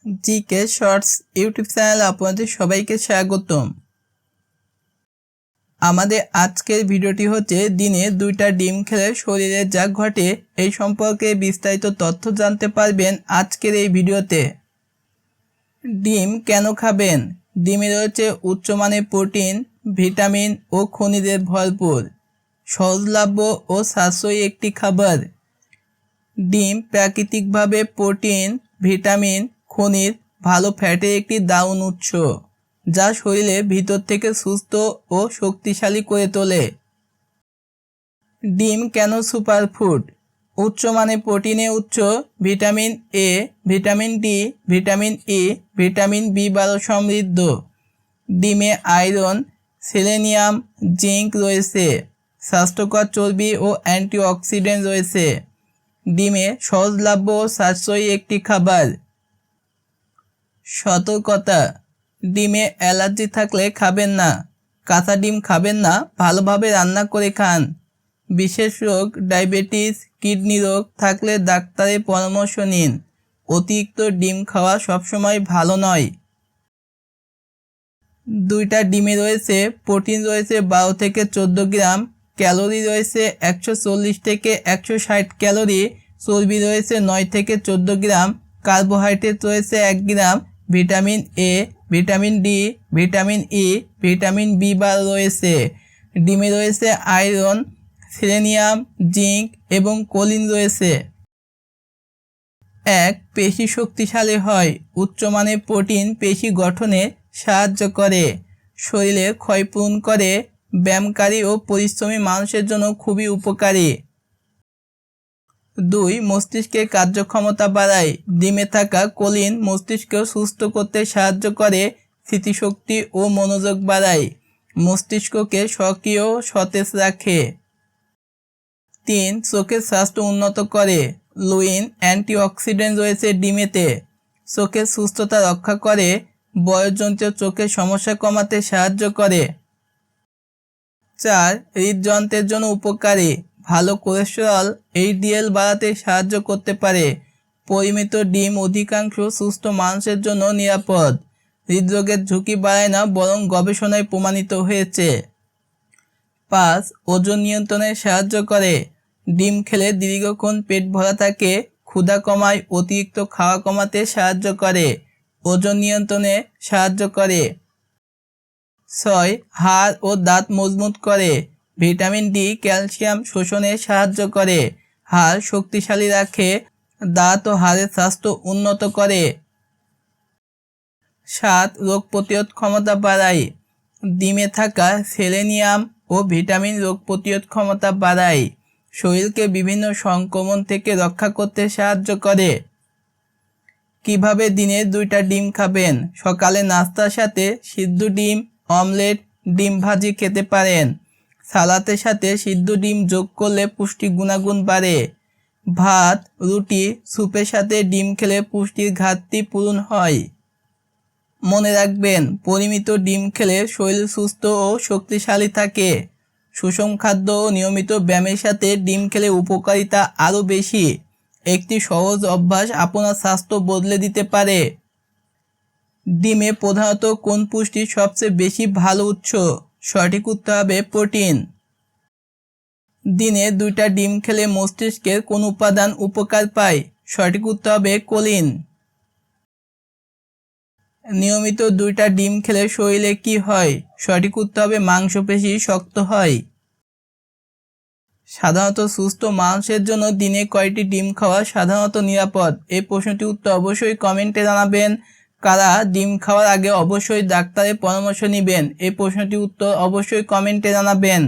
GK shorts YouTube চ্যানেলে আপনাদের সবাইকে স্বাগতম। আমাদের আজকের ভিডিওটি হচ্ছে দিনে 2টা ডিম খেলে শরীরে যা ঘটে এই সম্পর্কে বিস্তারিত তথ্য জানতে পারবেন আজকের এই ভিডিওতে। ডিম কেন খাবেন? ডিমে রয়েছে উচ্চমানের প্রোটিন, ভিটামিন ও খনিজে ভরপুর, সহজলভ্য ও সাশ্রয়ী একটি খাবার। ডিম প্রাকৃতিকভাবে প্রোটিন, ভিটামিন, খনিজ, ভালো ফ্যাটের একটি দারুণ উৎস, যা শরীরের ভিতর থেকে সুস্থ ও শক্তিশালী করে তোলে। ডিম কেন সুপারফুড? উচ্চমানের প্রোটিনের উৎস, vitamin A, vitamin D, vitamin E, vitamin B সমৃদ্ধ। ডিমে আয়রন, সেলেনিয়াম, জিঙ্ক রয়েছে। স্বাস্থ্যকর চর্বি ও অ্যান্টিঅক্সিডেন্ট রয়েছে। ডিমে সহজলভ্য ও সাশ্রয়ী একটি খাবার। সতর্কতা: ডিমে অ্যালার্জি থাকলে খাবেন না। কাঁচা ডিম খাবেন না, ভালোভাবে রান্না করে খান। বিশেষ রোগ, ডায়াবেটিস, কিডনি রোগ থাকলে ডাক্তারের পরামর্শ নিন। অতিরিক্ত ডিম খাওয়া সবসময় ভালো নয়। 2টা ডিমে রয়েছে প্রোটিন রয়েছে 12 থেকে 14 গ্রাম, ক্যালোরি রয়েছে 140 থেকে 160 ক্যালোরি, চর্বি রয়েছে 9 থেকে 14 গ্রাম, কার্বোহাইড্রেট রয়েছে 1 gram, vitamin A, vitamin D, vitamin E, vitamin B রয়েছে। ডিমে রয়েছে আয়রন, সেলেনিয়াম, জিঙ্ক এবং কোলিন রয়েছে। পেশি শক্তিশালী হয়। উচ্চমানের প্রোটিন পেশি গঠনে সাহায্য করে, শরীরে ক্ষয়পূরণ করে, ব্যায়ামকারী ও পরিশ্রমী মানুষের জন্য খুবই উপকারী। 2. মস্তিষ্কের কার্যক্ষমতা বাড়ায়। ডিমে থাকা কোলিন মস্তিষ্ককে সুস্থ করতে সাহায্য করে, স্মৃতিশক্তি ও মনোযোগ বাড়ায়, মস্তিষ্ককে সক্রিয় ও সতেজ রাখে। 3. চোখের স্বাস্থ্য উন্নত করে। লুইন অ্যান্টিঅক্সিডেন্ট রয়েছে ডিমেতে, চোখের সুস্থতা রক্ষা করে, বয়সজনিত চোখের সমস্যা কমাতে সাহায্য করে। 4. হৃদযন্ত্রের জন্য উপকারী। ভালো কোলেস্টেরল, এইচডিএল বাড়াতে সাহায্য করতে পারে। পরিমিত ডিম অধিকাংশ সুস্থ মানুষের জন্য নিরাপদ, হৃদরোগের ঝুঁকি বাড়ায় না, বরং গবেষণায় প্রমাণিত হয়েছে। 5. ওজন নিয়ন্ত্রণে সাহায্য করে। ডিম খেলে দীর্ঘক্ষণ পেট ভরা থাকে, ক্ষুধা কমায়, অতিরিক্ত খাওয়া কমাতে সাহায্য করে, ওজন নিয়ন্ত্রণে সাহায্য করে। 6. হাড় ও দাঁত মজবুত করে। ভিটামিন ডি ক্যালসিয়াম শোষণে সাহায্য করে, হাড় শক্তিশালী রাখে, দাঁত ও হাড়ের স্বাস্থ্য উন্নত করে। 7. রোগ প্রতিরোধ ক্ষমতা বাড়ায়। ডিমে থাকা সেলেনিয়াম ও ভিটামিন রোগ প্রতিরোধ ক্ষমতা বাড়ায়, শরীরকে বিভিন্ন সংক্রমণ থেকে রক্ষা করতে সাহায্য করে। কিভাবে দিনে 2টা ডিম খাবেন? সকালে নাস্তার সাথে সিদ্ধ ডিম, অমলেট, ডিম ভাজি খেতে পারেন। সালাতের সাথে সিদ্ধ ডিম যোগ করলে পুষ্টি গুণাগুণ বাড়ে। ভাত, রুটি, স্যুপের সাথে ডিম খেলে পুষ্টির ঘাটতি পূরণ হয়। মনে রাখবেন, পরিমিত ডিম খেলে শরীর সুস্থ ও শক্তিশালী থাকে। সুষম খাদ্য ও নিয়মিত ব্যায়ামের সাথে ডিম খেলে উপকারিতা আরও বেশি। একটি সহজ অভ্যাস আপনার স্বাস্থ্য বদলে দিতে পারে। ডিমে প্রধানত কোন পুষ্টি সবচেয়ে বেশি ভালো উৎস? সঠিক উত্তর হবে প্রোটিন। দিনে 2টা ডিম খেলে মস্তিষ্কের কোন উপাদান উপকার পায়? সঠিক উত্তর হবে কোলিন। নিয়মিত 2টা ডিম খেলে শরীরে কি হয়? সঠিক উত্তর হবে মাংসপেশি শক্ত হয়। সাধারণত সুস্থ মানুষের জন্য দিনে কয়টি ডিম খাওয়া সাধারণত নিরাপদ? এই প্রশ্নটির উত্তর অবশ্যই কমেন্টে জানাবেন। কারা ডিম খাওয়ার আগে অবশ্যই ডাক্তারের পরামর্শ নেবেন? এই প্রশ্নটির উত্তর অবশ্যই কমেন্টে জানাবেন।